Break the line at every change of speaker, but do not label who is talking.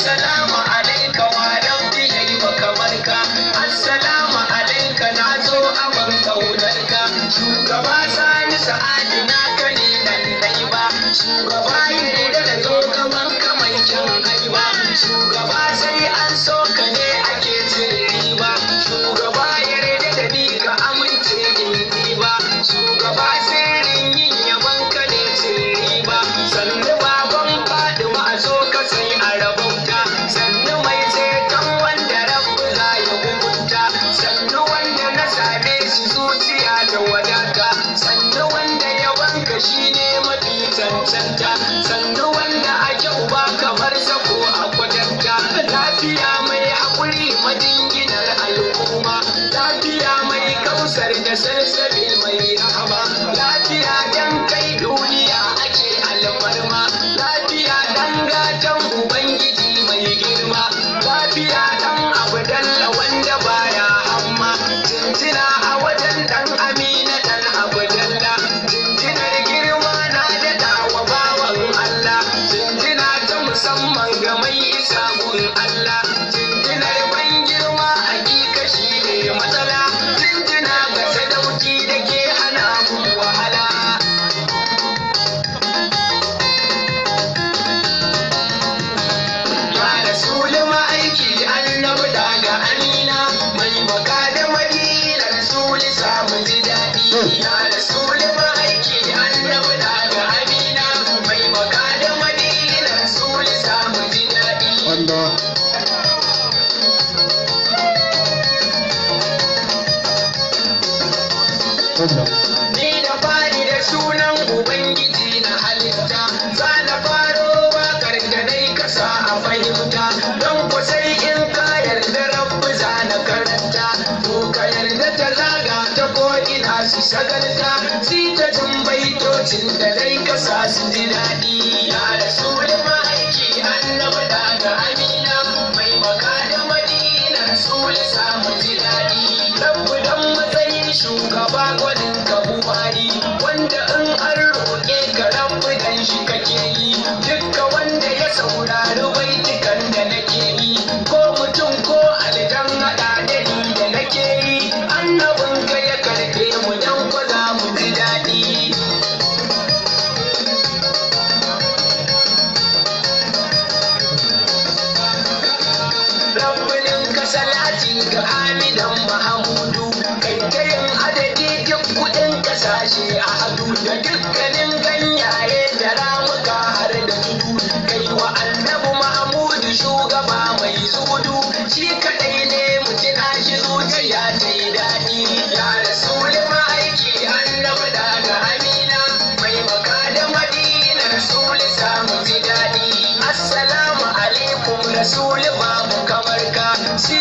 assalamu alaika wa rabbi yayi wa kamarka, assalamu alaika na zo aban kaunarka, shugaba sani sa'adi na kane nan dai ba, shugaba yarda da zo gaban ka mai kyan haiba, shugaba sai an so ka ne ake cin riba, shugaba yarda da ni ka amince in riba, shugaba sirrin yin yaban ka ne cin riba, sannu baban Fatima a so ka sai a rabauta, sannu mai ceton wanda rabbu za ya hukunta, sannu wanda na same shi zuciya da wadata, sannu wanda yaban ka shine mafi cancanta, sannu wanda a kyau ba kamar sako a kwatanta, lafiya mai haƙuri madinginar al'umma, lafiya mai kausar da sarsabe mai rahama, lafiya dan kai duniya ake alfarma, lafiya dan gatan ubangiji mai girma, lafiya dan abu dalla wanda baya hamma, jinjina a wajen dan amina dan abu dalla, jinjinar girma na daɗa wa bawan Allah, jinjina ta musamman ga mai isa gun Allah, jinjinar ban girma hakika shi ne matsala, jinjina ga sadauki da ke hana mu wahala. Ya Rasulu ma'aiki annabi daga Amina, mai baka da Madina Rasulu samu ji daɗi. Ya Rasulu ma'aiki annabi daga Amina, mai baka da Madina Rasulu samu ji daɗi. Ni da fari da sunan Ubangiji na halitta, za na faro waƙar da dai kasa a fahimta, don ku sai in ka yarda rabbu za na karanta, to ka yarda ta zaga ta ko'ina su shagalta, si ta jin baitocin da dai kasa su ji daɗi. Ya Rasulu ma'aiki annabi daga Amina, mai baka da Madina Rasulu samu ji daɗi. Rabbu dan matsayin shugaba gwadin ka buhari, wanda in an roƙe ka rabbu dan shi kake yi, dukka wanda ya saurari baitukan da nake yi, ko mutum ko aljan haɗa da ni da nake yi, annabin ka ya karɓe mu dan kwa za mu ji daɗi. Rabbinin ka salati ga Amidan Mahamudu, kai ta yin adadi duk kudin kasashe a hadu, da dukkanin ganyaye da ramuka har da tudu, kai wa annabi Mahamudu shugaba mai zuhudu, shi kaɗai ne mutuna shi zuciya ta yi daɗi. Ya Rasulu ma'aiki annabi daga Amina, mai baka da Madina Rasulu samu ji daɗi. Assalamu alaikum Rasulu babu kamar ka, shi